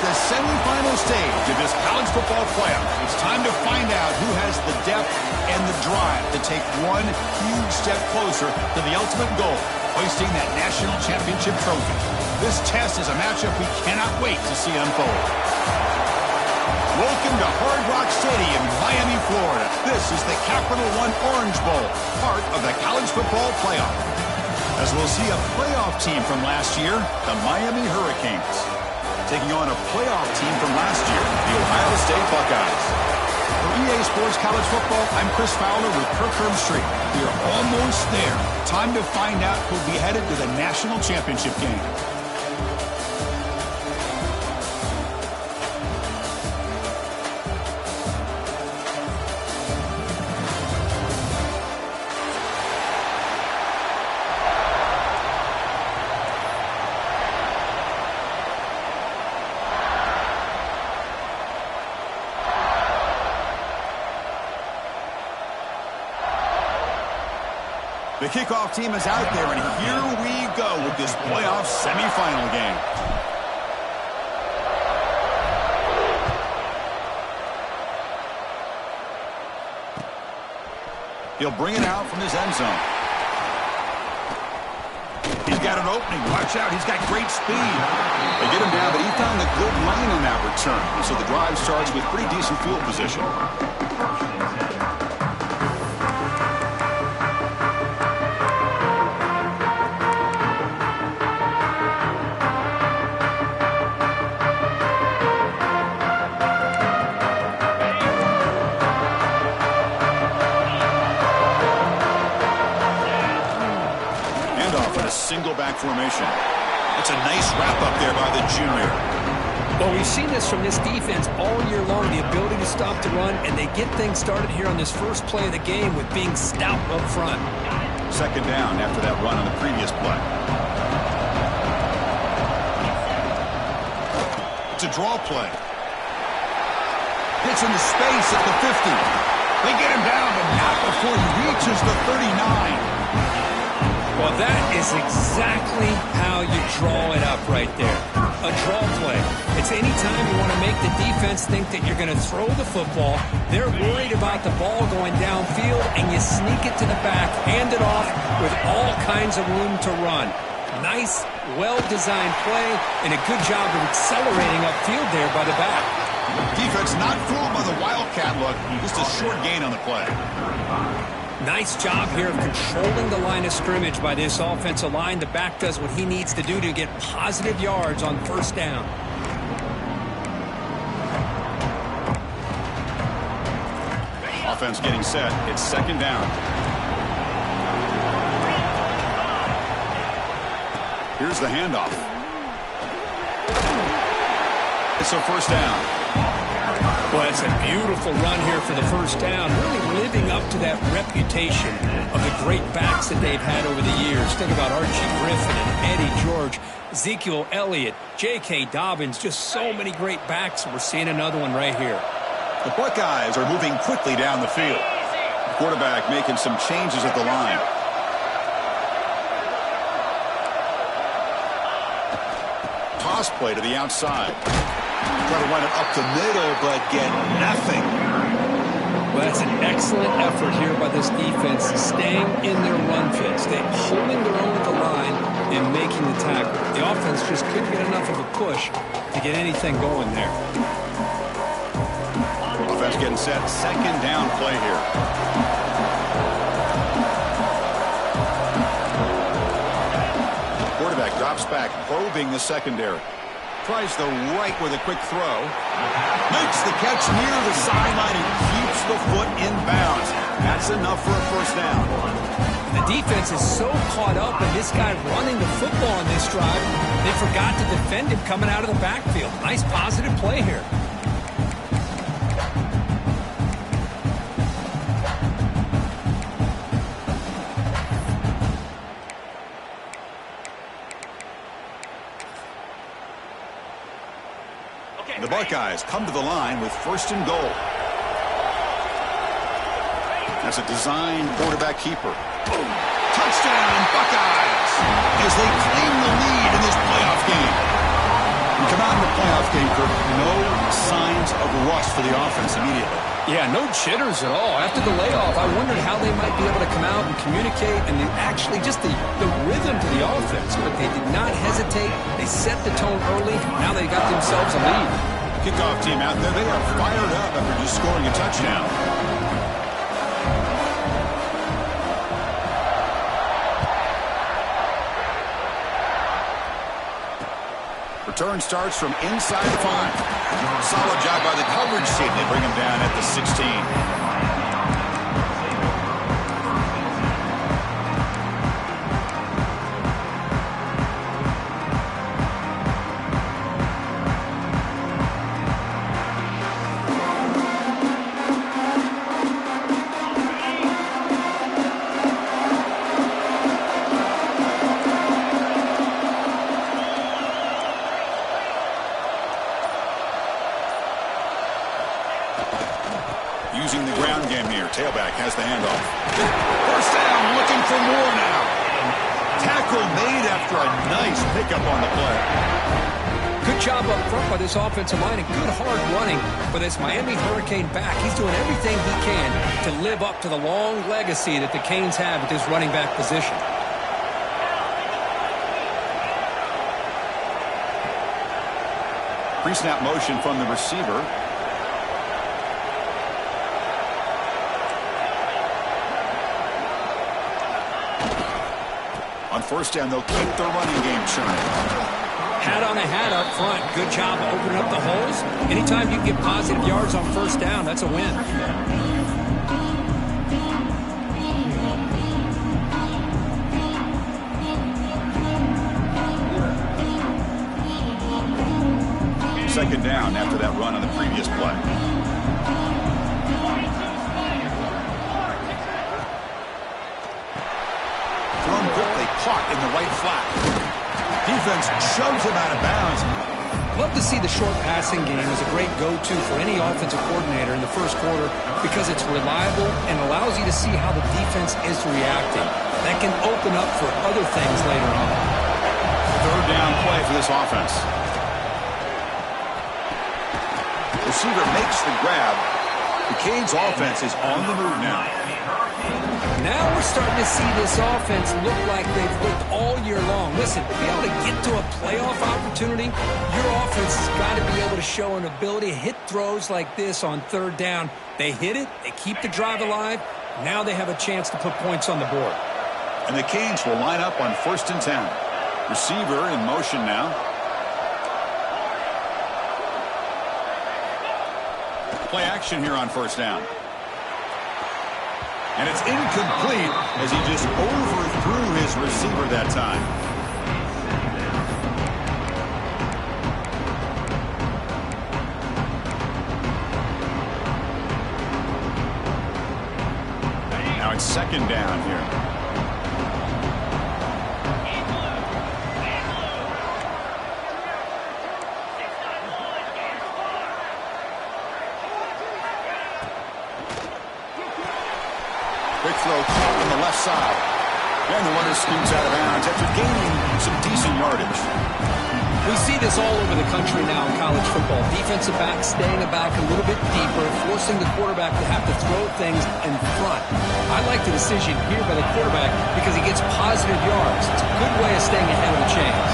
the semifinal stage of this college football playoff. It's time to find out who has the depth and the drive to take one huge step closer to the ultimate goal, hoisting that national championship trophy. This test is a matchup we cannot wait to see unfold. Welcome to Hard Rock Stadium in Miami, Florida. This is the Capital One Orange Bowl, part of the college football playoff. As we'll see a playoff team from last year, the Miami Hurricanes, taking on a playoff team from last year, the Ohio State Buckeyes. For EA Sports College Football, I'm Chris Fowler with Kirk Herbstreit. We are almost there. Time to find out who'll be headed to the national championship game. The kickoff team is out there, and here we go with this playoff semifinal game. He'll bring it out from his end zone. He's got an opening. Watch out. He's got great speed. They get him down, but he found the good lane on that return. So the drive starts with pretty decent field position. Single back formation. It's a nice wrap up there by the junior. Well, we've seen this from this defense all year long, the ability to stop the run, and they get things started here on this first play of the game with being stout up front. Second down after that run on the previous play. It's a draw play. Gets into space at the 50. They get him down, but not before he reaches the 39. Well, that is exactly how you draw it up right there. A draw play. It's any time you want to make the defense think that you're going to throw the football. They're worried about the ball going downfield, and you sneak it to the back, hand it off with all kinds of room to run. Nice, well-designed play, and a good job of accelerating upfield there by the back. Defense not fooled by the Wildcat look. Just a short gain on the play. Nice job here of controlling the line of scrimmage by this offensive line. The back does what he needs to do to get positive yards on first down. Offense getting set. It's second down. Here's the handoff. It's a first down. Well, it's a beautiful run here for the first down, really living up to that reputation of the great backs that they've had over the years. Think about Archie Griffin and Eddie George, Ezekiel Elliott, J.K. Dobbins, just so many great backs. We're seeing another one right here. The Buckeyes are moving quickly down the field. The quarterback making some changes at the line. Toss play to the outside. Try to run it up the middle, but get nothing. Well, that's an excellent effort here by this defense, staying in their run fits. They're holding their own at the line and making the tackle. The offense just couldn't get enough of a push to get anything going there. Offense getting set. Second down play here. Quarterback drops back, probing the secondary. Tries the right with a quick throw. Makes the catch near the sideline and keeps the foot in bounds. That's enough for a first down. The defense is so caught up in this guy running the football on this drive, they forgot to defend him coming out of the backfield. Nice positive play here. The Buckeyes come to the line with first and goal. That's a designed quarterback keeper. Boom. Touchdown, Buckeyes, as they claim the lead in this playoff game. Come out in the playoff game, Kirk. No signs of rust for the offense immediately. Yeah, no jitters at all. After the layoff, I wondered how they might be able to come out and communicate and actually just the rhythm to the offense. But they did not hesitate. They set the tone early. Now they got themselves a lead. Kickoff team out there. They are fired up after just scoring a touchdown. Return starts from inside 5. Solid job by the coverage team. They bring him down at the 16. Using the ground game here. Tailback has the handoff. First down, looking for more now. Tackle made after a nice pickup on the play. Good job up front by this offensive line and good hard running for this Miami Hurricane back. He's doing everything he can to live up to the long legacy that the Canes have at this running back position. Pre-snap motion from the receiver. On first down, they'll keep their running game churning. Hat on a hat up front. Good job opening up the holes. Anytime you can get positive yards on first down, that's a win. Second down after that run on the previous play. Thrown quickly, caught in the right flat. Defense shoves him out of bounds. Love to see the short passing game as a great go-to for any offensive coordinator in the first quarter because it's reliable and allows you to see how the defense is reacting. That can open up for other things later on. Third down play for this offense. Receiver makes the grab. The Canes offense is on the move now. Now we're starting to see this offense look like they've looked all year long. Listen, to be able to get to a playoff opportunity, your offense has got to be able to show an ability to hit throws like this on third down. They hit it, they keep the drive alive, now they have a chance to put points on the board. And the Canes will line up on 1st and 10. Receiver in motion now. Play action here on first down. And it's incomplete as he just overthrew his receiver that time. Now it's second down here. Quick throw caught on the left side. And the runner scoots out of bounds after gaining some decent yardage. We see this all over the country now in college football. Defensive backs staying back a little bit deeper, forcing the quarterback to have to throw things in front. I like the decision here by the quarterback because he gets positive yards. It's a good way of staying ahead of the chains.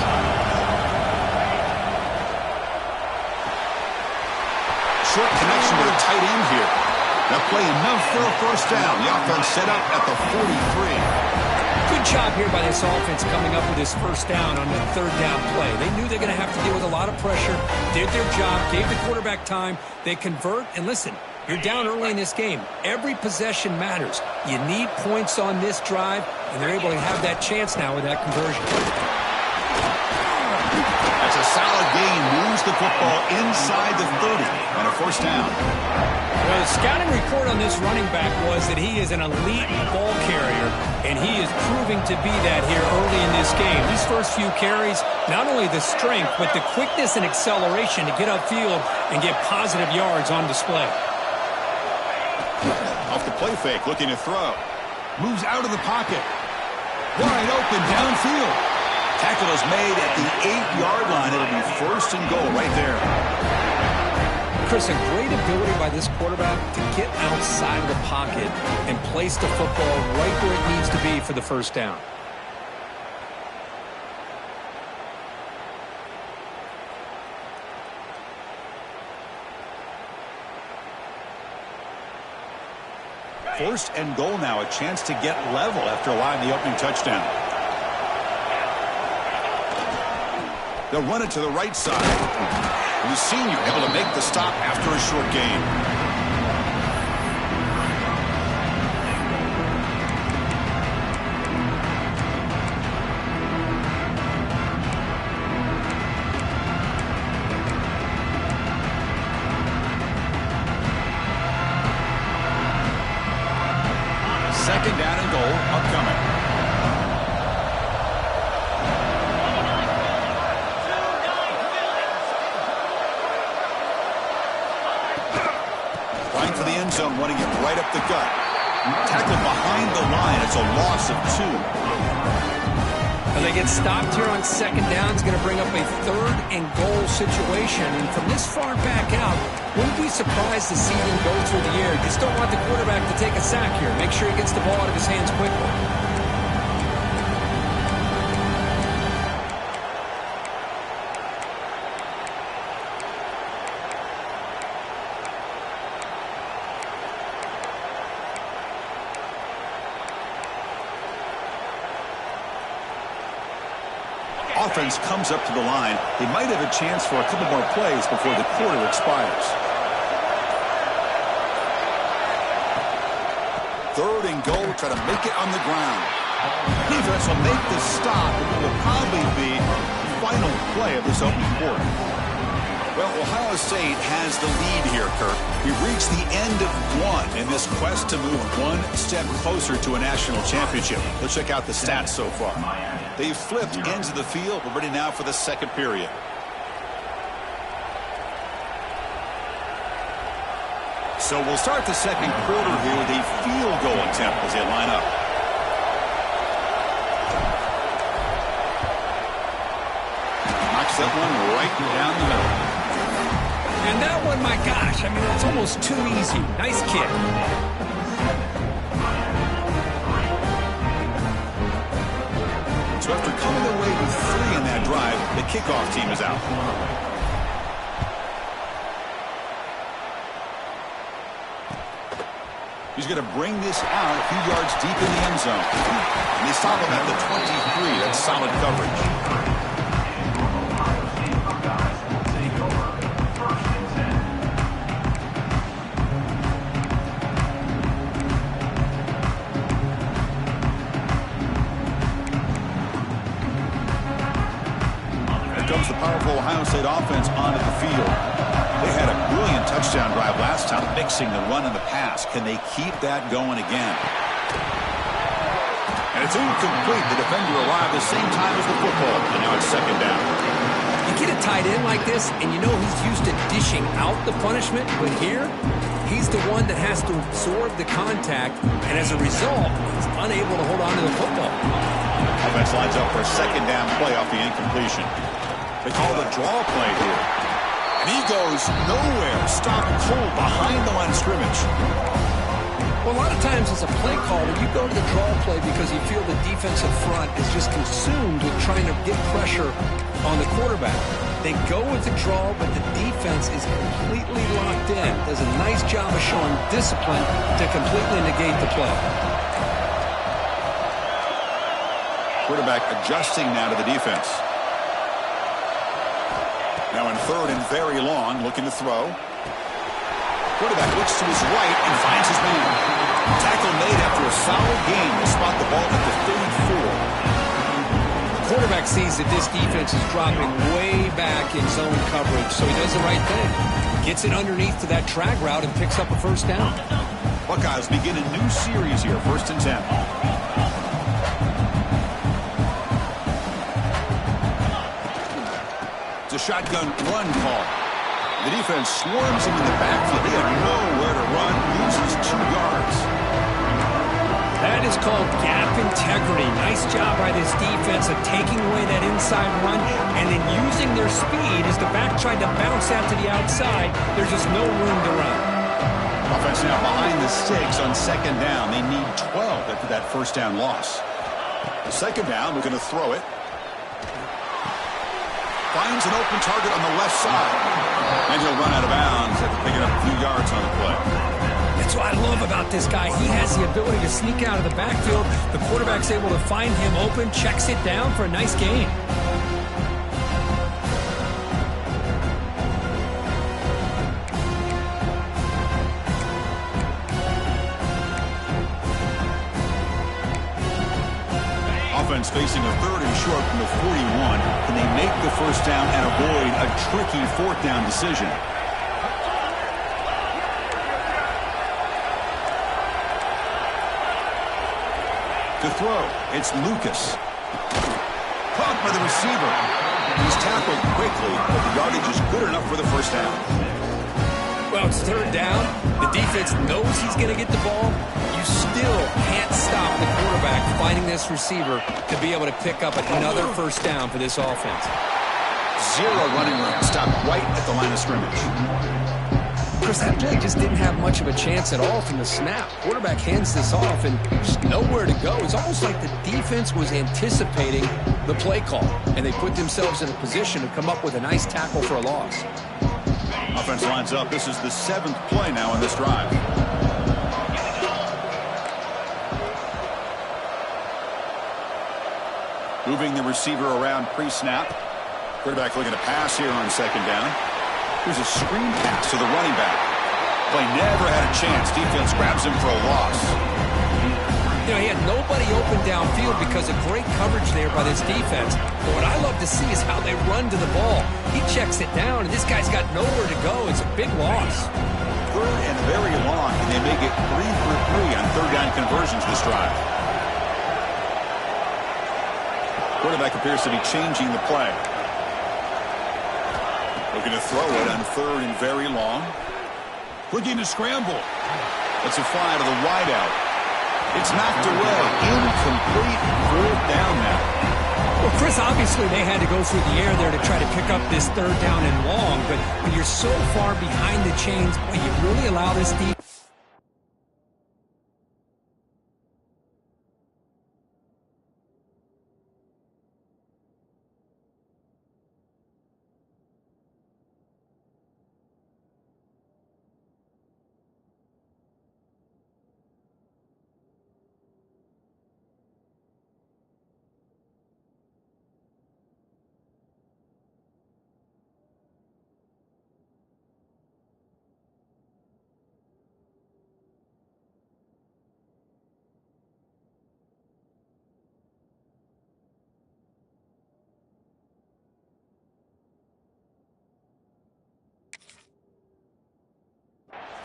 Short connection with a tight end here. Now play enough for a first down. The offense set up at the 43. Good job here by this offense coming up with this first down on the third down play. They knew they're going to have to deal with a lot of pressure, did their job, gave the quarterback time. They convert, and listen, you're down early in this game. Every possession matters. You need points on this drive, and they're able to have that chance now with that conversion. That's a solid gain. Moves the football inside the 30 and a first down. Well, the scouting report on this running back was that he is an elite ball carrier, and he is proving to be that here early in this game. These first few carries, not only the strength, but the quickness and acceleration to get upfield and get positive yards on display. Off the play fake, looking to throw. Moves out of the pocket. Wide open downfield. Tackle is made at the 8-yard line. It'll be first and goal right there. Chris, a great ability by this quarterback to get outside of the pocket and place the football right where it needs to be for the first down. First and goal now, a chance to get level after allowing the opening touchdown. They'll run it to the right side. The senior able to make the stop after a short gain. Second down and goal upcoming. Trying for the end zone, running it right up the gut. Tackled behind the line. It's a loss of 2. And they get stopped here on second down. It's going to bring up a third and goal situation. And from this far back out, wouldn't be surprised to see them go through the air. You just don't want the quarterback to take a sack here. Make sure he gets the ball out of his hands quickly. Offense comes up to the line. They might have a chance for a couple more plays before the quarter expires. Third and goal, try to make it on the ground. Defense will make the stop, and it will probably be the final play of this opening quarter. Well, Ohio State has the lead here, Kirk. We've reached the end of one in this quest to move one step closer to a national championship. Let's check out the stats so far. They've flipped ends of the field. We're ready now for the second period. So we'll start the second quarter here with a field goal attempt as they line up. Knocks that one right down the middle. And that one, my gosh, I mean, it's almost too easy. Nice kick. So after coming away with 3 in that drive, the kickoff team is out. He's going to bring this out a few yards deep in the end zone. And they stop him at the 23. That's solid coverage. Comes the powerful Ohio State offense onto the field. They had a brilliant touchdown drive last time, mixing the run and the pass. Can they keep that going again? And it's incomplete. The defender arrived the same time as the football, and now it's second down. You get a tight end like this, and you know he's used to dishing out the punishment, but here, he's the one that has to absorb the contact, and as a result, he's unable to hold on to the football. Offense lines up for a second down play off the incompletion. They call the draw play here. And he goes nowhere. Stopped cold behind the line of scrimmage. Well, a lot of times as a play caller, you go to the draw play because you feel the defensive front is just consumed with trying to get pressure on the quarterback. They go with the draw, but the defense is completely locked in. Does a nice job of showing discipline to completely negate the play. Quarterback adjusting now to the defense. Now in third and very long, looking to throw. Quarterback looks to his right and finds his man. Tackle made after a solid gain to spot the ball at the 34. The quarterback sees that this defense is dropping way back in zone coverage, so he does the right thing. Gets it underneath to that drag route and picks up a first down. Buckeyes begin a new series here, 1st and 10. A shotgun run call. The defense swarms him in the backfield. They have nowhere to run. Loses 2 yards. That is called gap integrity. Nice job by this defense of taking away that inside run and then using their speed as the back tried to bounce out to the outside. There's just no room to run. Offense now behind the 6 on second down. They need 12 after that first down loss. The second down, we're going to throw it. Finds an open target on the left side. And he'll run out of bounds after picking up a few yards on the play. That's what I love about this guy. He has the ability to sneak out of the backfield. The quarterback's able to find him open, checks it down for a nice gain. Offense facing a 3rd and short from the 41. Can they make the first down and avoid a tricky 4th down decision? To throw, it's Lucas. Caught by the receiver. He's tackled quickly, but the yardage is good enough for the first down. Well, it's 3rd down. The defense knows he's going to get the ball. You still can't stop the quarterback finding this receiver to be able to pick up another first down for this offense. 0 running room. Stopped right at the line of scrimmage. Chris, that play just didn't have much of a chance at all from the snap. Quarterback hands this off and just nowhere to go. It's almost like the defense was anticipating the play call, and they put themselves in a position to come up with a nice tackle for a loss. Offense lines up. This is the 7th play now in this drive. Moving the receiver around pre-snap. Quarterback looking to pass here on second down. Here's a screen pass to the running back. Play never had a chance. Defense grabs him for a loss. You know, he had nobody open downfield because of great coverage there by this defense. But what I love to see is how they run to the ball. He checks it down, and this guy's got nowhere to go. It's a big loss. 3rd and very long, and they make it 3 for 3 on 3rd down conversions this drive. Quarterback appears to be changing the play. Looking to throw it on 3rd and very long. Looking to scramble. That's a fly to the wideout. It's knocked away. Incomplete. 4th down now. Well, Chris, obviously they had to go through the air there to try to pick up this 3rd down and long. But when you're so far behind the chains, will you really allow this defense?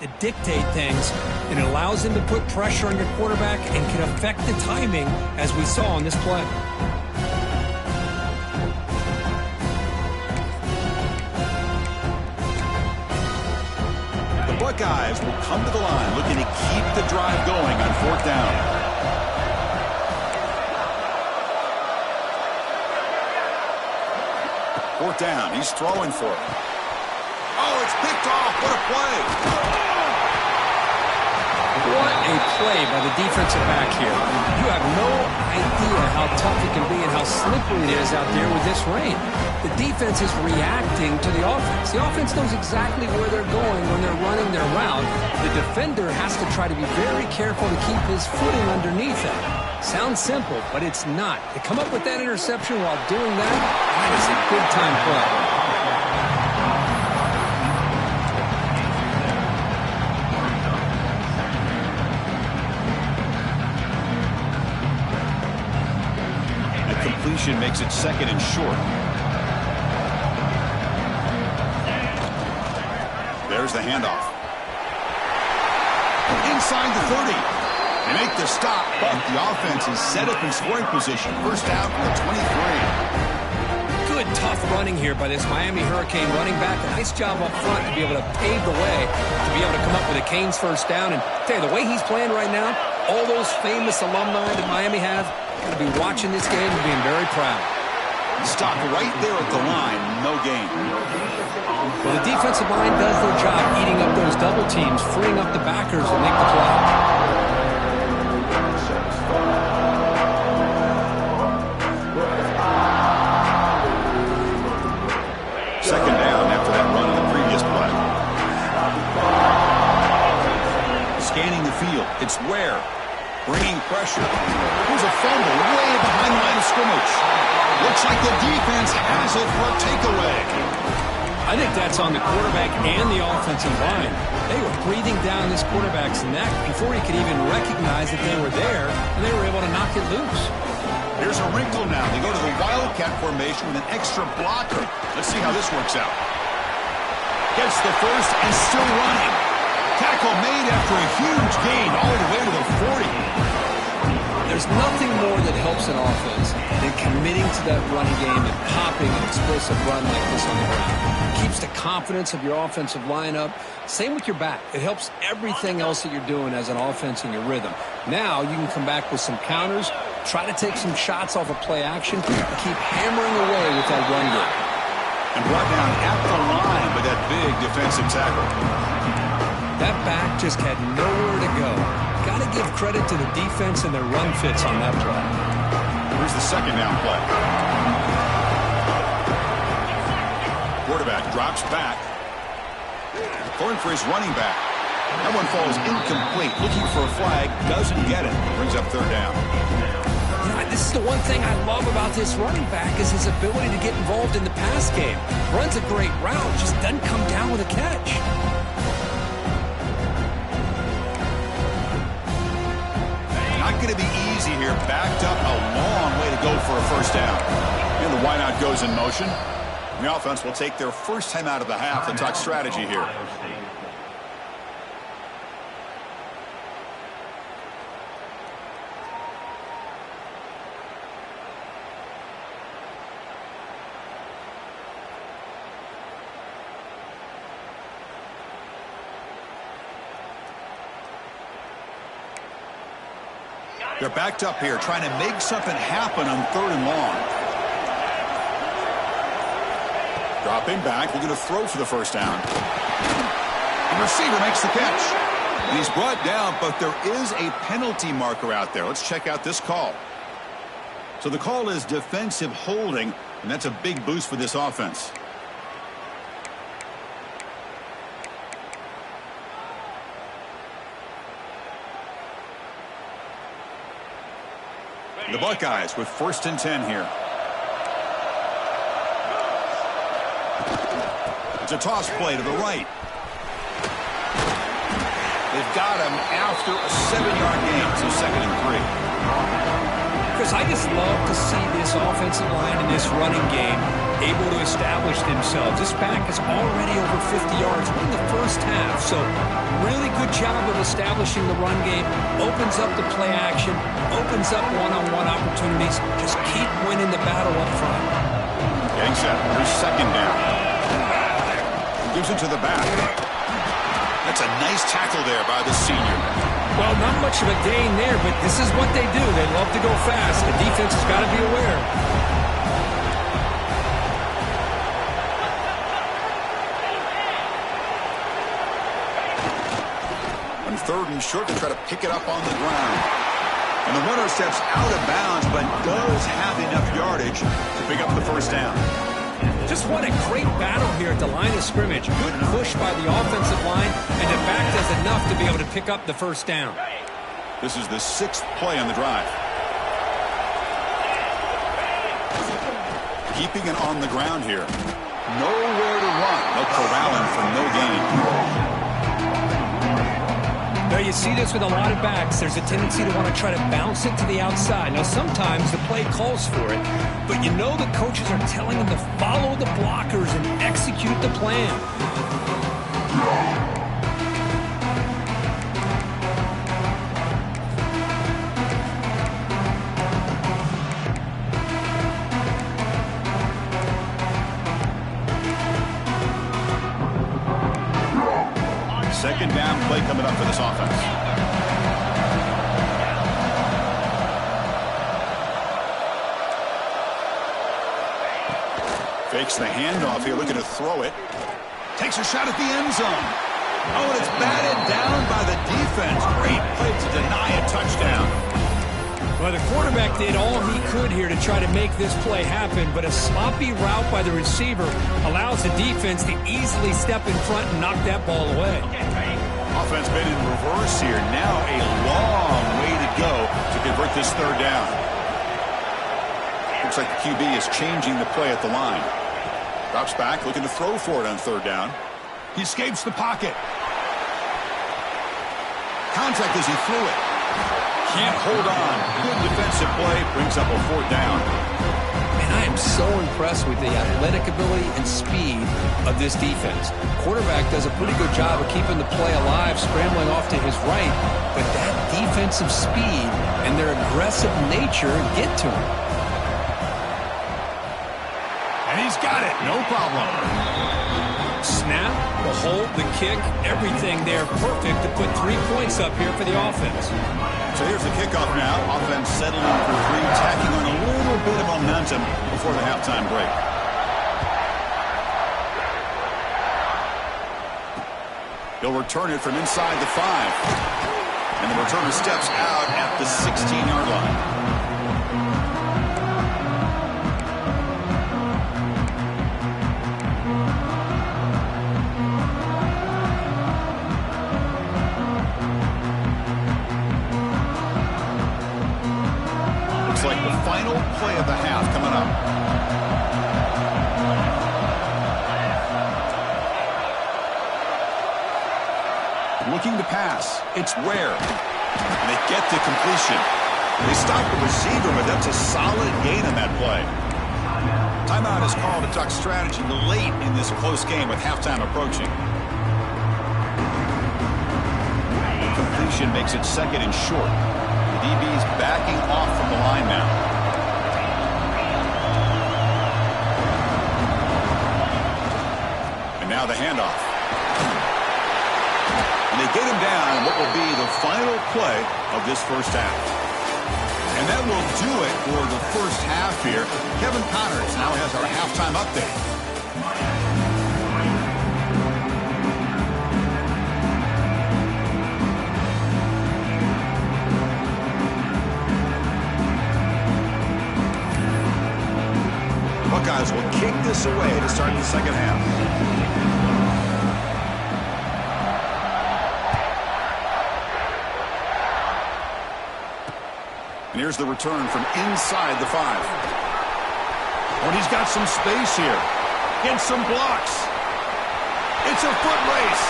To dictate things, and it allows him to put pressure on your quarterback and can affect the timing, as we saw on this play. The Buckeyes will come to the line looking to keep the drive going on 4th down. Fourth down, he's throwing for it. Oh, it's picked off. What a play. What a play by the defensive back here. You have no idea how tough it can be and how slippery it is out there with this rain. The defense is reacting to the offense. The offense knows exactly where they're going when they're running their route. The defender has to try to be very careful to keep his footing underneath it. Sounds simple, but it's not. To come up with that interception while doing that, that is a big-time play. Completion makes it 2nd and short. There's the handoff. Inside the 30. They make the stop, but the offense is set up in scoring position. First down from the 23. Good tough running here by this Miami Hurricane running back. A nice job up front to be able to pave the way, to be able to come up with a Canes first down. And tell you, the way he's playing right now, all those famous alumni that Miami have, going to be watching this game and being very proud. Stopped right there at the line, no gain. Well, the defensive line does their job eating up those double teams, freeing up the backers to make the play. Second down after that run on the previous play. Scanning the field, it's Ware. Bringing pressure. Here's a fumble way behind the line of scrimmage. Looks like the defense has it for a takeaway. I think that's on the quarterback and the offensive line. They were breathing down this quarterback's neck before he could even recognize that they were there, and they were able to knock it loose. Here's a wrinkle now. They go to the Wildcat formation with an extra blocker. Let's see how this works out. Gets the first and still running. Tackle made after a huge gain all the way to the 40. There's nothing more that helps an offense than committing to that running game and popping an explosive run like this on the ground. It keeps the confidence of your offensive lineup. Same with your back. It helps everything else that you're doing as an offense in your rhythm. Now you can come back with some counters, try to take some shots off of play action, and keep hammering away with that run game. And brought down at the line with that big defensive tackle. That back just had nowhere to go. Got to give credit to the defense and their run fits on that play. Here's the second down play. Quarterback drops back. Going for his running back. That one falls incomplete. Looking for a flag. Doesn't get it. Brings up third down. This is the one thing I love about this running back is his ability to get involved in the pass game. Runs a great route, just doesn't come down with a catch. Not going to be easy here. Backed up a long way to go for a first down. And the wideout goes in motion. The offense will take their first time out of the half to talk strategy here. They're backed up here, trying to make something happen on third and long. Dropping back, looking to throw for the first down. The receiver makes the catch. And he's brought down, but there is a penalty marker out there. Let's check out this call. So the call is defensive holding, and that's a big boost for this offense. The Buckeyes with 1st and 10 here. It's a toss play to the right. They've got him after a 7-yard gain, so 2nd and 3. Chris, I just love to see this offensive line in this running game able to establish themselves. This back is already over 50 yards in the first half, so really good job of establishing the run game. Opens up the play action, opens up one-on-one opportunities. Just keep winning the battle up front. Getting set. Here's 2nd down. Gives it to the back. That's a nice tackle there by the senior. Well, not much of a gain there, but this is what they do. They love to go fast. The defense has got to be aware. On 3rd and short, to try to pick it up on the ground. And the runner steps out of bounds, but does have enough yardage to pick up the first down. Just what a great battle here at the line of scrimmage. Good push by the offensive line, and the back does enough to be able to pick up the first down. This is the 6th play on the drive. Keeping it on the ground here. Nowhere to run. No corralling for no gain. Now you see this with a lot of backs. There's a tendency to want to try to bounce it to the outside. Now sometimes the play calls for it, but you know the coaches are telling them to follow the blockers and execute the plan. half play coming up for this offense. Fakes the handoff here, looking to throw it. Takes a shot at the end zone. Oh, and it's batted down by the defense. Great play to deny a touchdown. Well, the quarterback did all he could here to try to make this play happen, but a sloppy route by the receiver allows the defense to easily step in front and knock that ball away. Offense been in reverse here. Now a long way to go to convert this third down. Looks like the QB is changing the play at the line. Drops back, looking to throw for it on third down. He escapes the pocket. Contact as he threw it. Can't hold on. Good defensive play. Brings up a fourth down. And I am so impressed with the athletic ability and speed of this defense. Quarterback does a pretty good job of keeping the play alive, scrambling off to his right. But that defensive speed and their aggressive nature get to him. And he's got it. No problem. Snap, the hold, the kick, everything there perfect to put 3 points up here for the offense. So here's the kickoff now. Offense settling for 3, tacking on a little bit of momentum before the halftime break. He'll return it from inside the 5. And the returner steps out at the 16-yard line. Like the final play of the half coming up. Looking to pass. It's Ware. And they get the completion. They stop the receiver, but that's a solid gain on that play. Timeout is called to talk strategy late in this close game with halftime approaching. Completion makes it second and short. DB's backing off from the line now. And now the handoff. And they get him down in what will be the final play of this first half. And that will do it for the first half here. Kevin Connors now has our halftime update. Buckeyes will kick this away to start the second half. And here's the return from inside the 5. And he's got some space here. Gets some blocks. It's a foot race.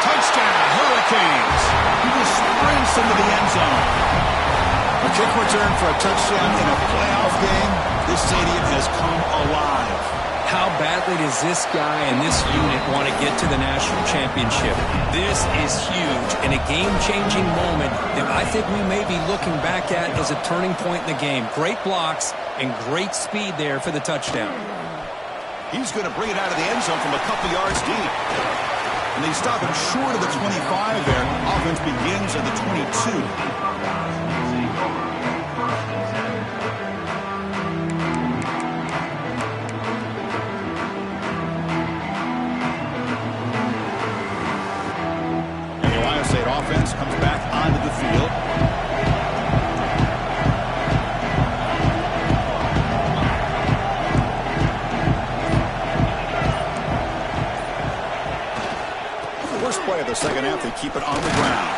Touchdown, Hurricanes. He just sprints into the end zone. A kick return for a touchdown in a playoff game. This stadium has come alive. How badly does this guy and this unit want to get to the national championship? This is huge and a game-changing moment that I think we may be looking back at as a turning point in the game. Great blocks and great speed there for the touchdown. He's going to bring it out of the end zone from a couple yards deep. And they stop him short of the 25 there. Offense begins at the 22. Offense comes back onto the field. First play of the second half, they keep it on the ground.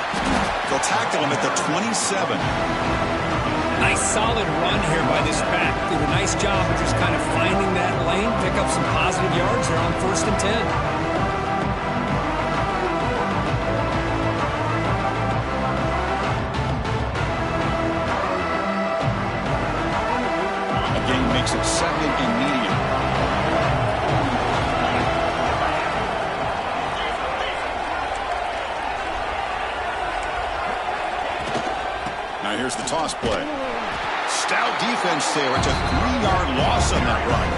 They'll tackle him at the 27. Nice solid run here by this back. Did a nice job of just kind of finding that lane, pick up some positive yards there on 1st and 10. Makes it second and medium. Now here's the toss play. Stout defense there. It's a 3-yard loss on that run.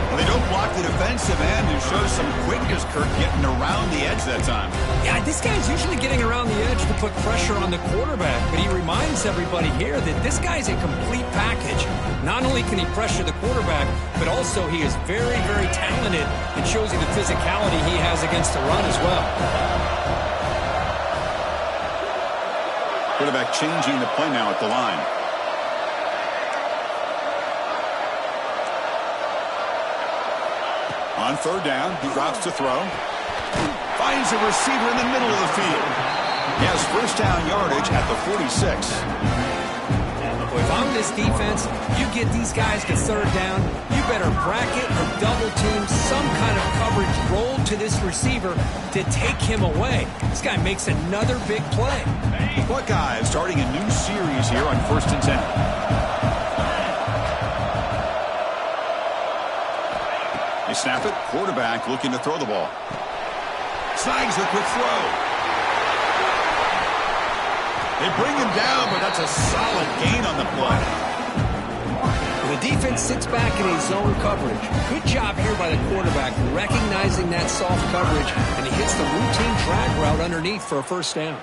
When they don't block off the defensive end and shows some quickness, Kirk, getting around the edge that time. Yeah, this guy's usually getting around the edge to put pressure on the quarterback, but he reminds everybody here that this guy's a complete package. Not only can he pressure the quarterback, but also he is very, very talented and shows you the physicality he has against the run as well. Quarterback changing the play now at the line. On third down, he drops to throw. Finds a receiver in the middle of the field. He has first down yardage at the 46. If I'm this defense, you get these guys to third down, you better bracket or double team some kind of coverage roll to this receiver to take him away. This guy makes another big play. The Buckeyes starting a new series here on 1st and 10. They snap it. Quarterback looking to throw the ball. Snags the quick throw. They bring him down, but that's a solid gain on the play. The defense sits back in a zone coverage. Good job here by the quarterback recognizing that soft coverage, and he hits the routine drag route underneath for a first down.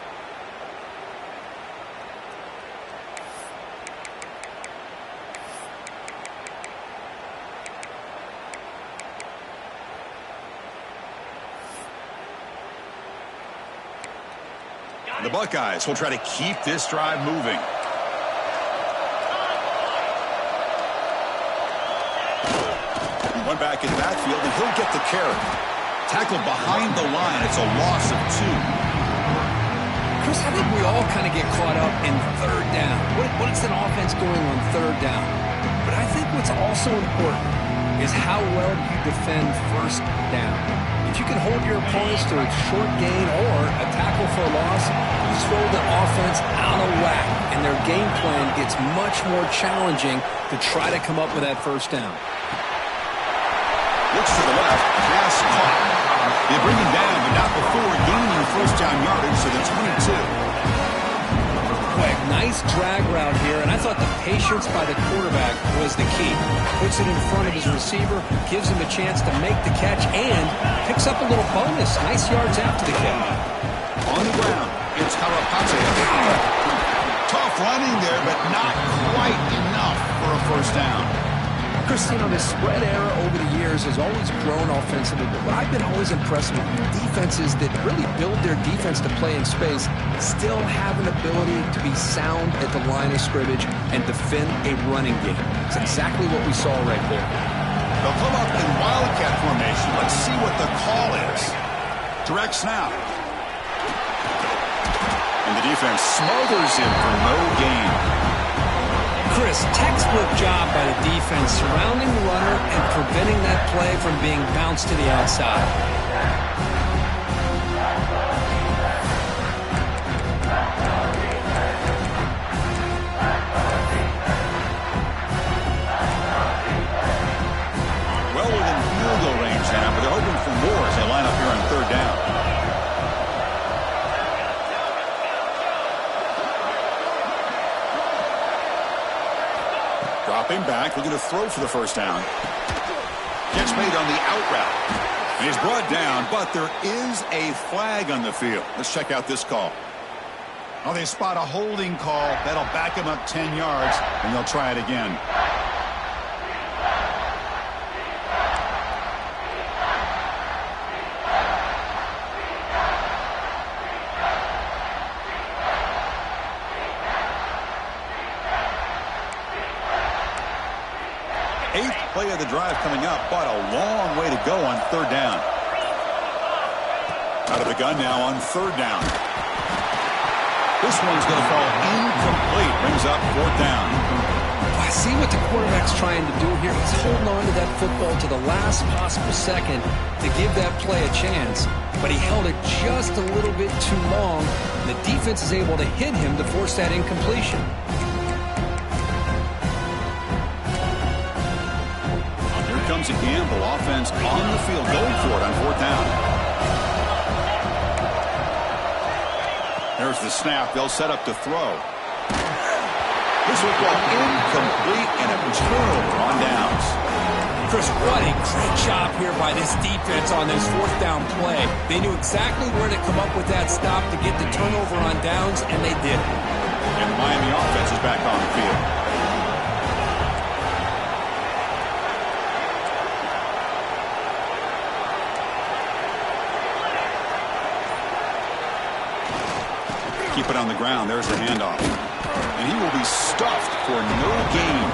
The Buckeyes will try to keep this drive moving. One back in the backfield, and he'll get the carry. Tackled behind the line. It's a loss of 2. Chris, I think we all kind of get caught up in third down. What's an offense going on third down? But I think what's also important is how well you defend first down. If you can hold your opponents to a short gain or a tackle for a loss, you throw the offense out of whack, and their game plan gets much more challenging to try to come up with that first down. Looks to the left, pass caught. They bring him down, but not before gaining first down yardage to the 22. Quick, nice drag route here, and I thought the patience by the quarterback was the key. Puts it in front of his receiver, gives him a chance to make the catch, and picks up a little bonus. Nice yards after the catch. On the ground, it's Harapate. Tough running there, but not quite enough for a first down. Chris, you know, the spread era over the years has always grown offensively, but what I've been always impressed with defenses that really build their defense to play in space still have an ability to be sound at the line of scrimmage and defend a running game. It's exactly what we saw right there. They'll come up in wildcat formation. Let's see what the call is. Direct snap. And the defense smothers him for no gain. Chris, textbook job by the defense surrounding the runner and preventing that play from being bounced to the outside. Well within field goal range now, but they're hoping for more as they line up here on third down. Dropping back, looking to throw for the first down. Gets made on the out route. And he's brought down, but there is a flag on the field. Let's check out this call. Oh, they spot a holding call. That'll back him up 10 yards, and they'll try it again. Play of the drive coming up, but a long way to go on third down. Out of the gun now on third down. This one's going to fall incomplete. Brings up fourth down. I see what the quarterback's trying to do here. He's holding on to that football to the last possible second to give that play a chance, but he held it just a little bit too long. The defense is able to hit him to force that incompletion. Comes a gamble. Offense on the field going for it on fourth down. There's the snap. They'll set up to throw. This will go incomplete and a turnover on downs. Chris, what a great job here by this defense on this fourth down play. They knew exactly where to come up with that stop to get the turnover on downs, and they did. And the Miami offense is back on the field. Keep it on the ground. There's the handoff. And he will be stuffed for no gain.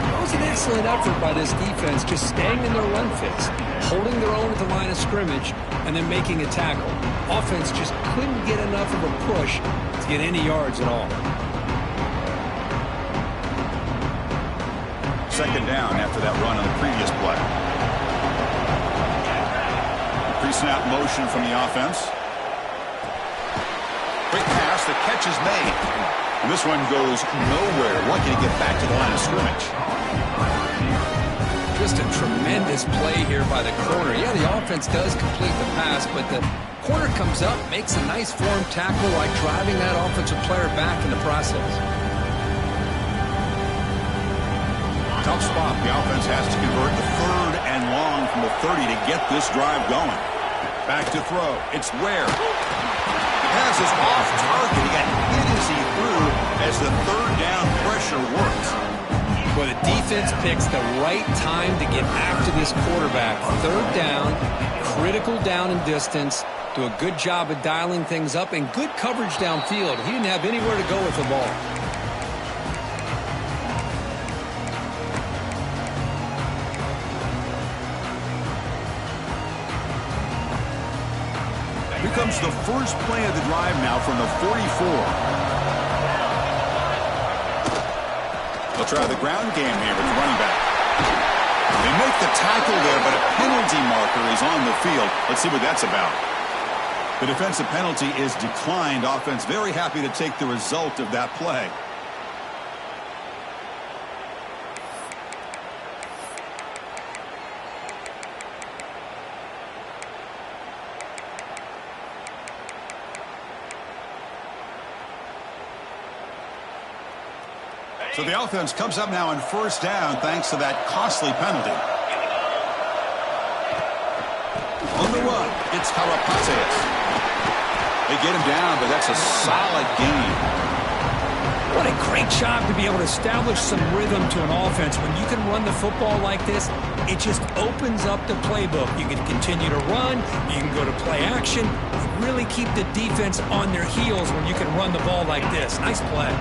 That was an excellent effort by this defense, just staying in their run fits, holding their own at the line of scrimmage, and then making a tackle. Offense just couldn't get enough of a push to get any yards at all. Second down after that run on the previous play. Pre-snap motion from the offense. Quick pass, the catch is made. And this one goes nowhere. Lucky to get back to the line of scrimmage. Just a tremendous play here by the corner. Yeah, the offense does complete the pass, but the corner comes up, makes a nice form tackle while driving that offensive player back in the process. Tough spot. The offense has to convert the third and long from the 30 to get this drive going. Back to throw. It's Ware. The pass is off target. He got hit as he threw as the third down pressure works. Well, the defense picks the right time to get after this quarterback. Third down, critical down and distance. Do a good job of dialing things up and good coverage downfield. He didn't have anywhere to go with the ball. Here comes the first play of the drive now from the 44. They'll try the ground game here with the running back. They make the tackle there, but a penalty marker is on the field. Let's see what that's about. The defensive penalty is declined. Offense very happy to take the result of that play. So the offense comes up now on first down thanks to that costly penalty. On the run, it's Carapaces. They get him down, but that's a solid gain. What a great job to be able to establish some rhythm to an offense. When you can run the football like this, it just opens up the playbook. You can continue to run. You can go to play action. You really keep the defense on their heels when you can run the ball like this. Nice play.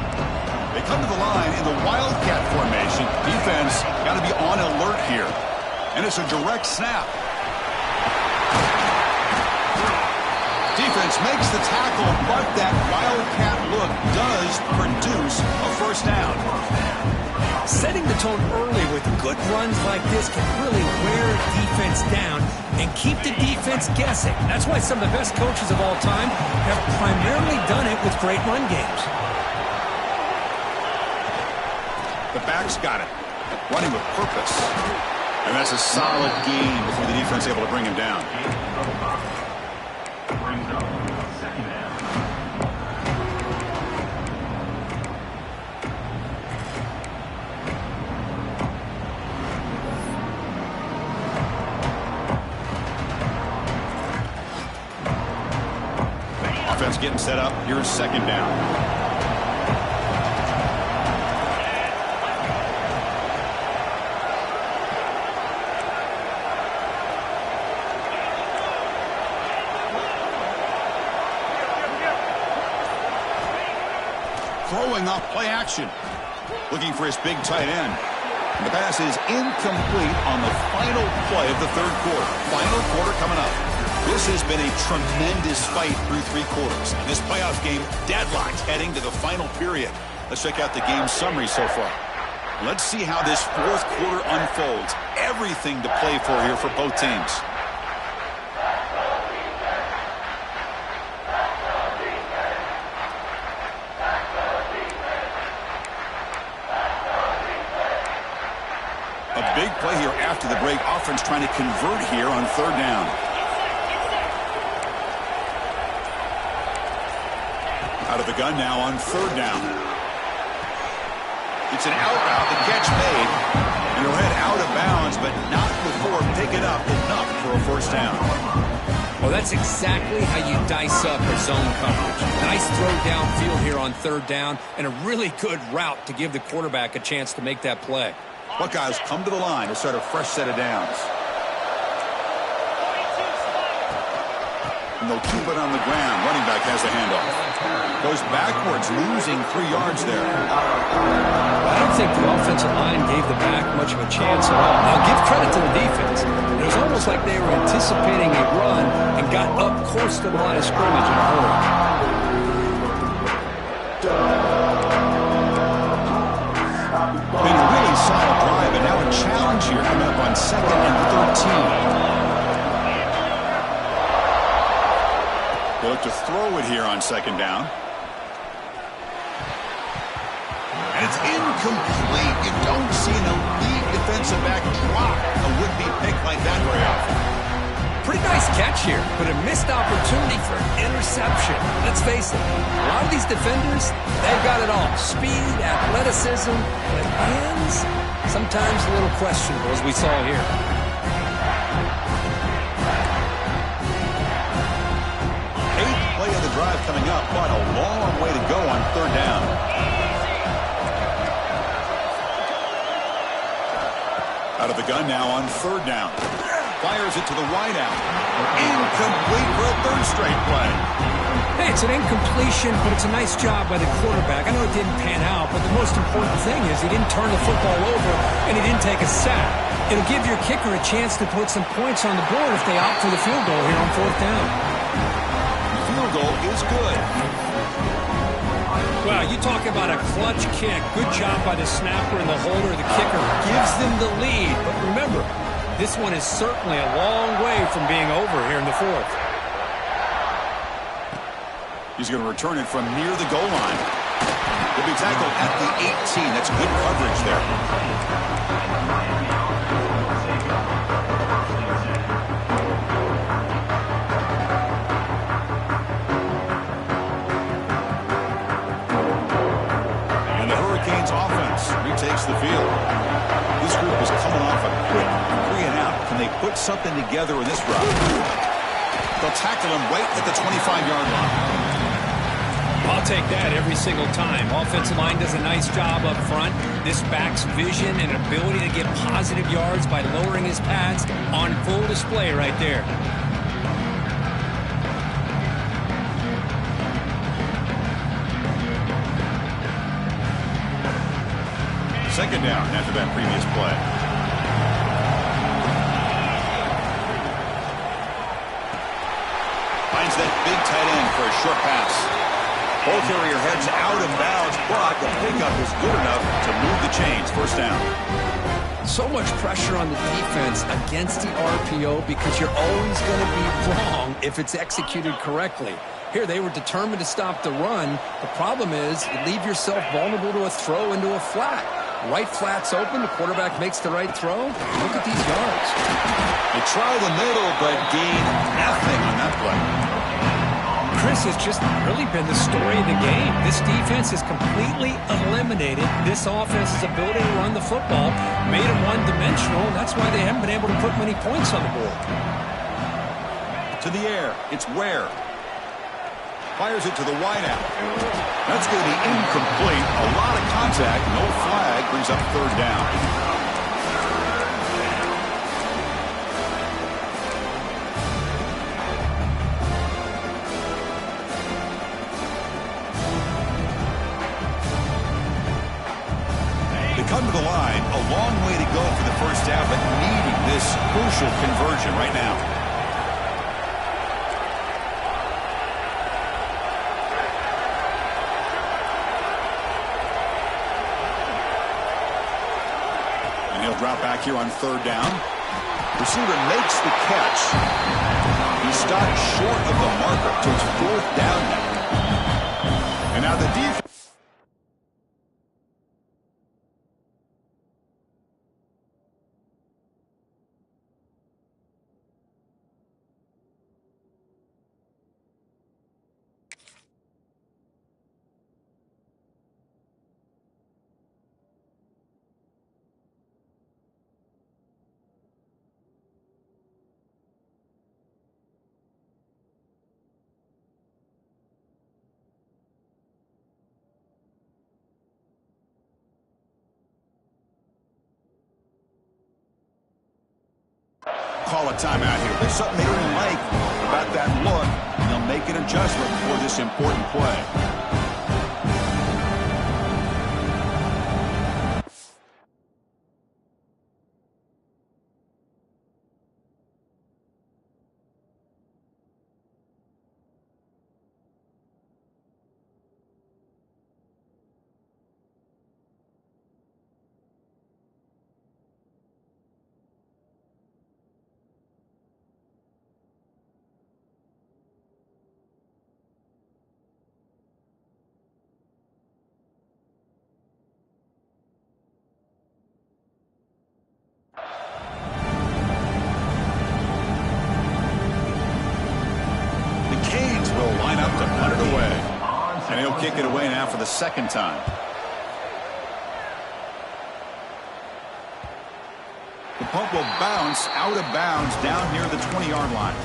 They come to the line in the Wildcat formation. Defense got to be on alert here. And it's a direct snap. Defense makes the tackle, but that Wildcat look does produce a first down. Setting the tone early with good runs like this can really wear defense down and keep the defense guessing. That's why some of the best coaches of all time have primarily done it with great run games. The back's got it. Running with purpose. And that's a solid gain before the defense able to bring him down. Offense getting set up. Here's second down. Throwing off play action. Looking for his big tight end. And the pass is incomplete on the final play of the third quarter. Final quarter coming up. This has been a tremendous fight through three quarters. And this playoff game deadlocked heading to the final period. Let's check out the game summary so far. Let's see how this fourth quarter unfolds. Everything to play for here for both teams. A big play here after the break. Offense trying to convert here on third down. Out of the gun now on third down. It's an out route. The catch made. And he'll head out of bounds. up enough for a first down. Well, that's exactly how you dice up a zone coverage. Nice throw downfield here on third down, and a really good route to give the quarterback a chance to make that play. Buckeyes come to the line to start a fresh set of downs. And they'll keep it on the ground. Running back has the handoff. Goes backwards, losing 3 yards there. I don't think the offensive line gave the back much of a chance at all. Now, give credit to the defense. It was almost like they were anticipating a run and got up close to the line of scrimmage in a hurry. Been a really solid drive, and now a challenge here coming up on 2nd and 13. They look to throw it here on 2nd down. And it's incomplete. You don't see an elite defensive back drop a would-be pick like that very often. Pretty nice catch here, but a missed opportunity for an interception. Let's face it, a lot of these defenders, they've got it all. Speed, athleticism, but hands, sometimes a little questionable, as we saw here. Play of the drive coming up, but a long way to go on 3rd down. Out of the gun now on 3rd down. Fires it to the wideout. Incomplete for a 3rd straight play. Hey, it's an incompletion, but it's a nice job by the quarterback. I know it didn't pan out, but the most important thing is he didn't turn the football over and he didn't take a sack. It'll give your kicker a chance to put some points on the board if they opt for the field goal here on 4th down. Field goal is good. Well, you talk about a clutch kick. Good job by the snapper and the holder. The kicker gives them the lead. But remember, this one is certainly a long way from being over here in the 4th. He's going to return it from near the goal line. He'll be tackled at the 18. That's good coverage there. Takes the field. This group is coming off a quick 3-and-out. Can they put something together in this route? They'll tackle him right at the 25-yard line. I'll take that every single time. Offensive line does a nice job up front. This back's vision and ability to get positive yards by lowering his pads on full display right there. 2nd down after that previous play. Finds that big tight end for a short pass. Ball carrier heads out of bounds, but the pickup is good enough to move the chains. 1st down. So much pressure on the defense against the RPO because you're always going to be wrong if it's executed correctly. Here, they were determined to stop the run. The problem is you leave yourself vulnerable to a throw into a flat. Right flat's open. The quarterback makes the right throw. Look at these yards. They try the middle, but gain nothing on that play. Chris, has just really been the story of the game. This defense has completely eliminated this offense's ability to run the football, made them one-dimensional, and that's why they haven't been able to put many points on the board. To the air. It's Ware. Fires it to the wideout. That's going to be incomplete. A lot of contact. No flag. Brings up 3rd down. They come to the line. A long way to go for the 1st down, but needing this crucial conversion right now. Drop back here on 3rd down. Receiver makes the catch. He stopped short of the marker, so it's 4th down now. And now the defense. call a timeout here. There's something they don't like about that look, and they'll make an adjustment for this important play. And he'll kick it away now for the second time. The punt will bounce out of bounds down near the 20-yard line.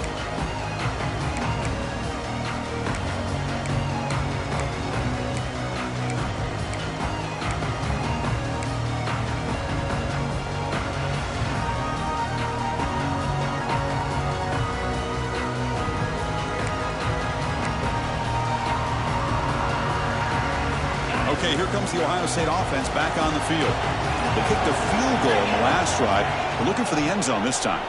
Okay, here comes the Ohio State offense back on the field. They kicked a field goal in the last drive. They're looking for the end zone this time.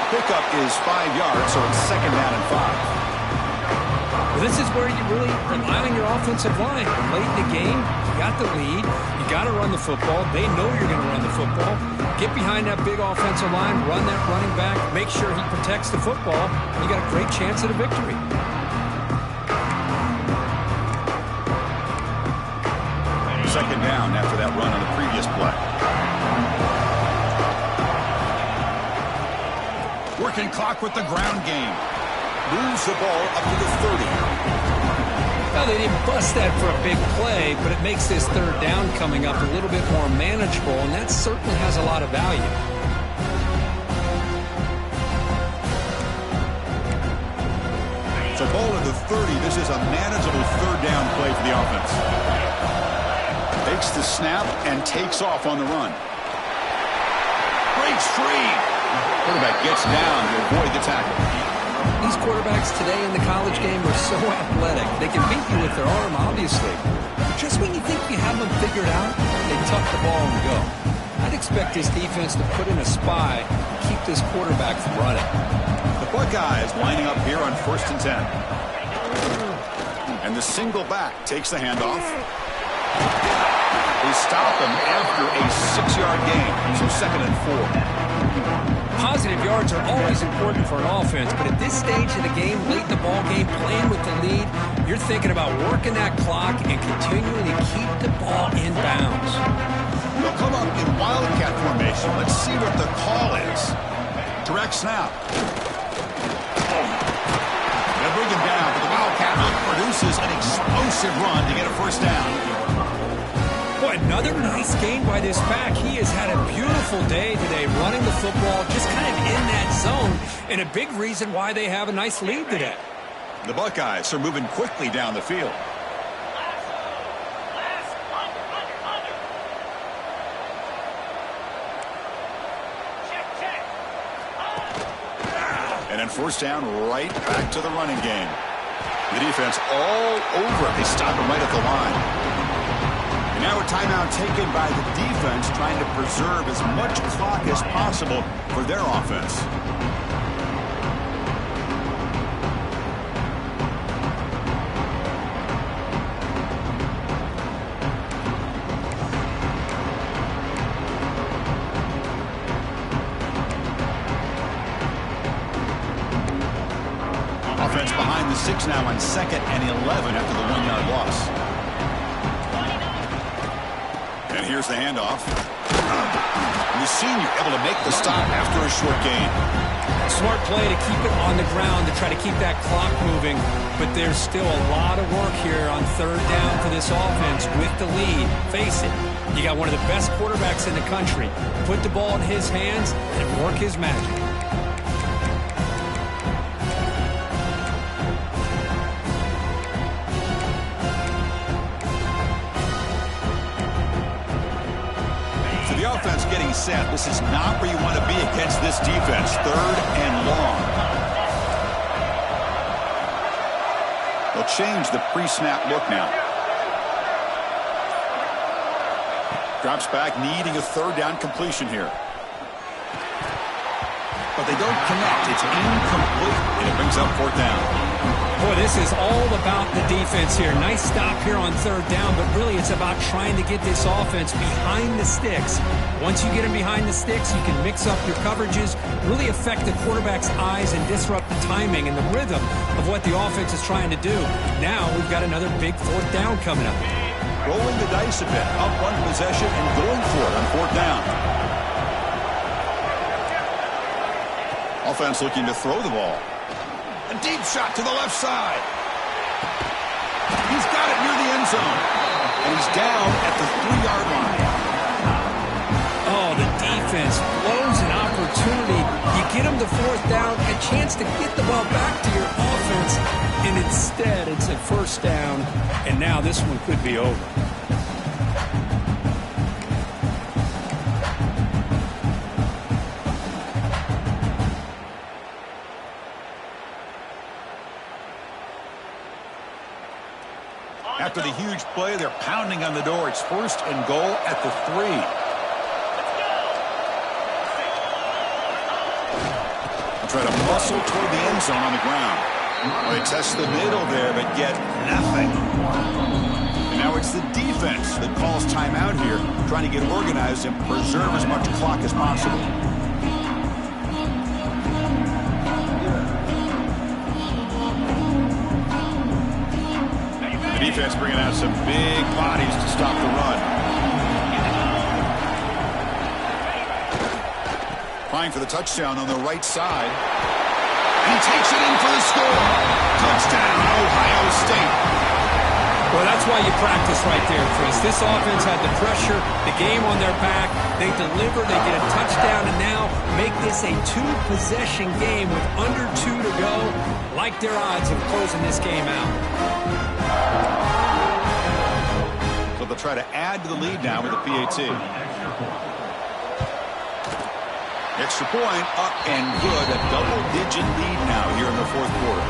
Pickup is 5 yards, so it's 2nd down and 5. Well, this is where you really rely on your offensive line. Late in the game, you got the lead. You got to run the football. They know you're going to run the football. Get behind that big offensive line, run that running back, make sure he protects the football. You got a great chance at a victory. Second down after that run on the previous play. Working clock with the ground game. Moves the ball up to the 30. Well, they didn't bust that for a big play, but it makes this third down coming up a little bit more manageable, and that certainly has a lot of value. So ball at the 30. This is a manageable third down play for the offense. Takes the snap and takes off on the run. Breaks free. Quarterback gets down to avoid the tackle. These quarterbacks today in the college game are so athletic. They can beat you with their arm, obviously. But just when you think you have them figured out, they tuck the ball and go. I'd expect this defense to put in a spy and keep this quarterback from running. The Buckeyes lining up here on 1st and 10. And the single back takes the handoff. They stop him after a 6-yard gain, so 2nd and 4. Positive yards are always important for an offense, but at this stage of the game, late in the ball game, playing with the lead, you're thinking about working that clock and continuing to keep the ball in bounds. They'll come up in wildcat formation. Let's see what the call is. Direct snap. They'll bring him down, but the wildcat produces an explosive run to get a first down. Boy, another nice gain by this back. He has had a beautiful day today running the football, just kind of in that zone, and a big reason why they have a nice lead today. The Buckeyes are moving quickly down the field. And then first down, right back to the running game. The defense all over it. They stop him right at the line. Now a timeout taken by the defense, trying to preserve as much clock as possible for their offense. Offense behind the 6 now on 2nd and 11 after the 1-yard loss. And here's the handoff. The senior able to make the stop after a short gain. Smart play to keep it on the ground to try to keep that clock moving. But there's still a lot of work here on 3rd down for this offense with the lead. Face it, you got one of the best quarterbacks in the country. Put the ball in his hands and work his magic. offense getting set. This is not where you want to be against this defense. 3rd and long. They'll change the pre-snap look now. Drops back, needing a 3rd down completion here. But they don't connect. It's incomplete, and it brings up 4th down. Boy, this is all about the defense here. Nice stop here on 3rd down, but really it's about trying to get this offense behind the sticks. Once you get them behind the sticks, you can mix up your coverages, really affect the quarterback's eyes and disrupt the timing and the rhythm of what the offense is trying to do. Now we've got another big 4th down coming up. Rolling the dice a bit, up 1 possession and going for it on 4th down. Offense looking to throw the ball. A deep shot to the left side. He's got it near the end zone. And he's down at the 3-yard line. Oh, the defense blows an opportunity. You get them to 4th down, a chance to get the ball back to your offense, and instead it's a 1st down, and now this one could be over. After the huge play, they're pounding on the door. It's 1st and goal at the 3. They'll try to muscle toward the end zone on the ground. Well, they test the middle there, but get nothing. And now it's the defense that calls timeout here, trying to get organized and preserve as much clock as possible. Defense bringing out some big bodies to stop the run. Trying for the touchdown on the right side. And he takes it in for the score. Touchdown, Ohio State. Well, that's why you practice right there, Chris. This offense had the pressure, the game on their back. They deliver, they get a touchdown, and now make this a 2-possession game with under 2 to go. Like their odds of closing this game out. So they'll try to add to the lead now with the PAT. Extra point, up and good. A double-digit lead now here in the 4th quarter.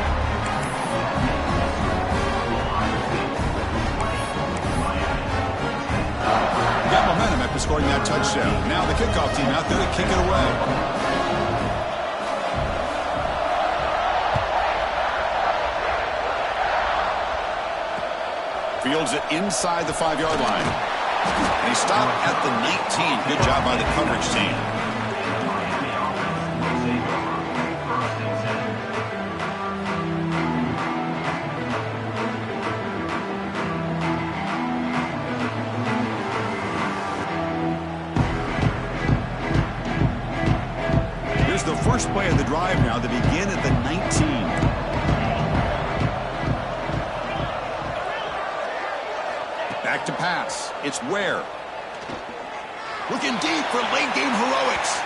Got momentum after scoring that touchdown. Now the kickoff team out there to kick it away. Fields it inside the 5-yard line. And he stopped at the 19. Good job by the coverage team. Here's the first play of the drive now to begin at the 19. Back to pass. It's Ware. Looking deep for late-game heroics.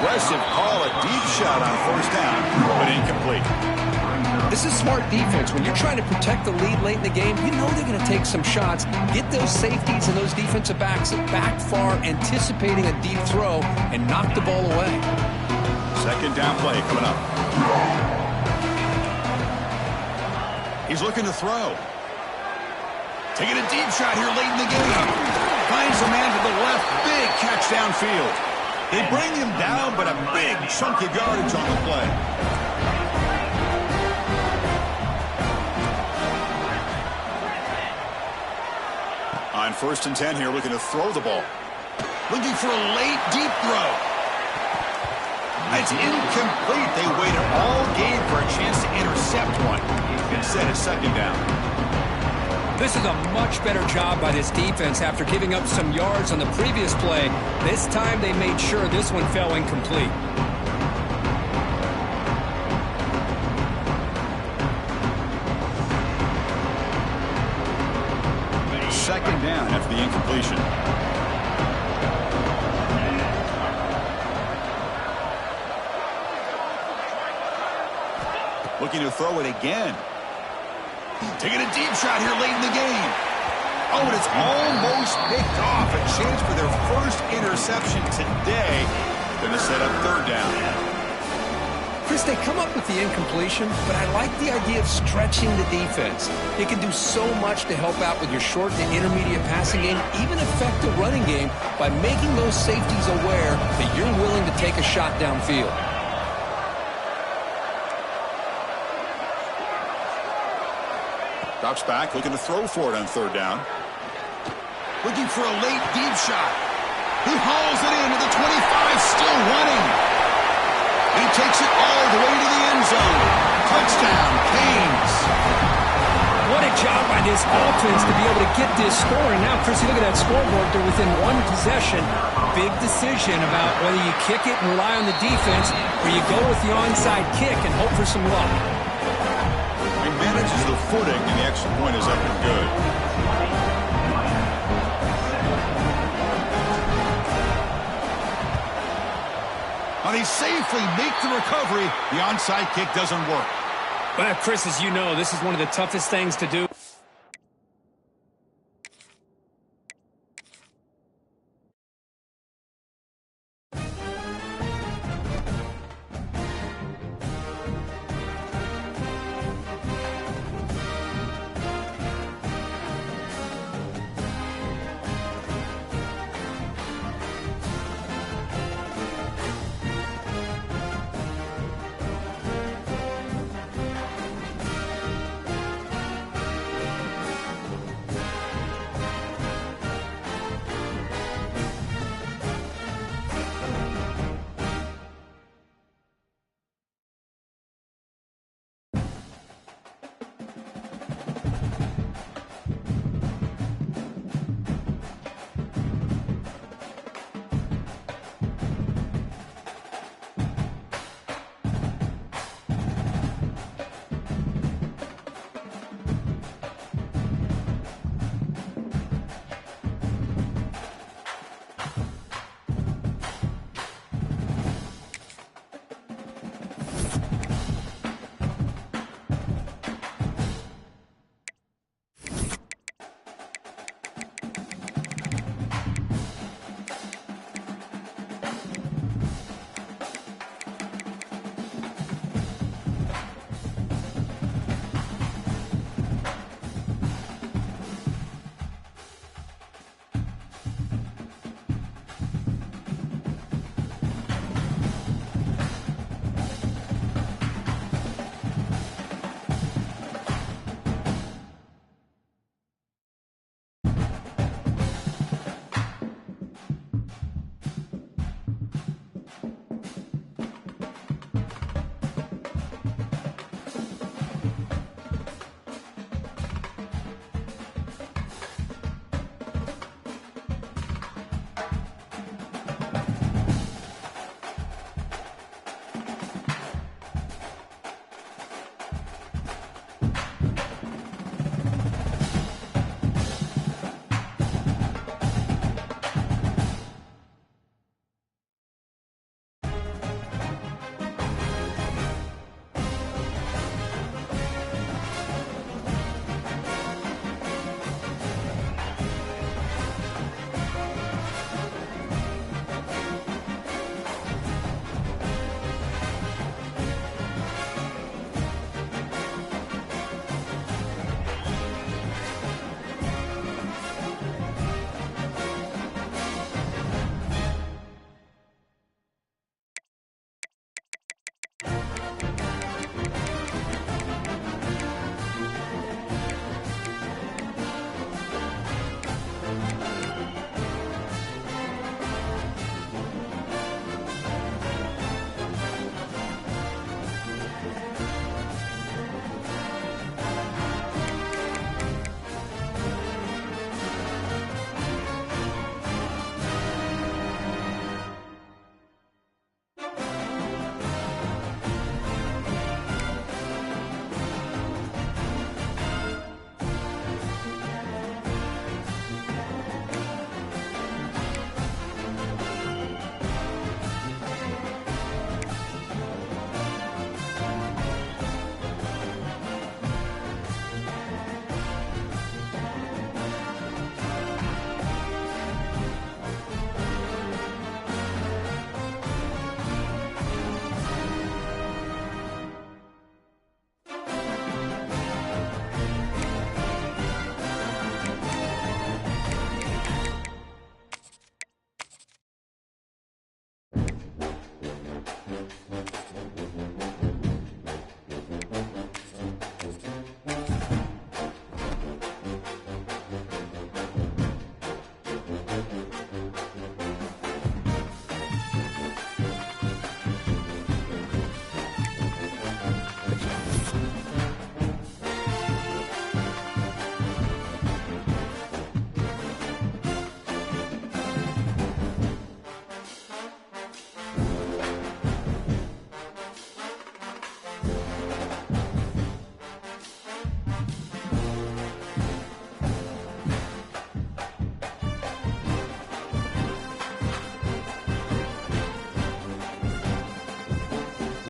Aggressive call, a deep shot on 1st down, but incomplete. This is smart defense. When you're trying to protect the lead late in the game, you know they're going to take some shots. Get those safeties and those defensive backs back far, anticipating a deep throw, and knock the ball away. 2nd down play coming up. He's looking to throw. Taking a deep shot here late in the game. Finds a man to the left. Big catch downfield. They bring him down, but a big chunk of yardage on the play. On 1st and 10 here, looking to throw the ball. Looking for a late, deep throw. It's incomplete. They waited all game for a chance to intercept one. Instead, it's 2nd down. This is a much better job by this defense after giving up some yards on the previous play. This time they made sure this one fell incomplete. Second down after the incompletion. Looking to throw it again. Taking a deep shot here late in the game. Oh, and it's almost picked off. A chance for their first interception today. Going to set up third down. Chris, they come up with the incompletion, but I like the idea of stretching the defense. It can do so much to help out with your short to intermediate passing game, even affect the running game by making those safeties aware that you're willing to take a shot downfield. Drops back, looking to throw for it on third down. Looking for a late deep shot. He hauls it into the 25, still running. He takes it all the way to the end zone. Touchdown, Canes. What a job by this offense to be able to get this score. And now, Chris, you look at that scoreboard. They're within one possession. Big decision about whether you kick it and rely on the defense or you go with the onside kick and hope for some luck. He manages the footing, and the extra point is up and good. But he safely makes the recovery. The onside kick doesn't work. Well, Chris, as you know, this is one of the toughest things to do.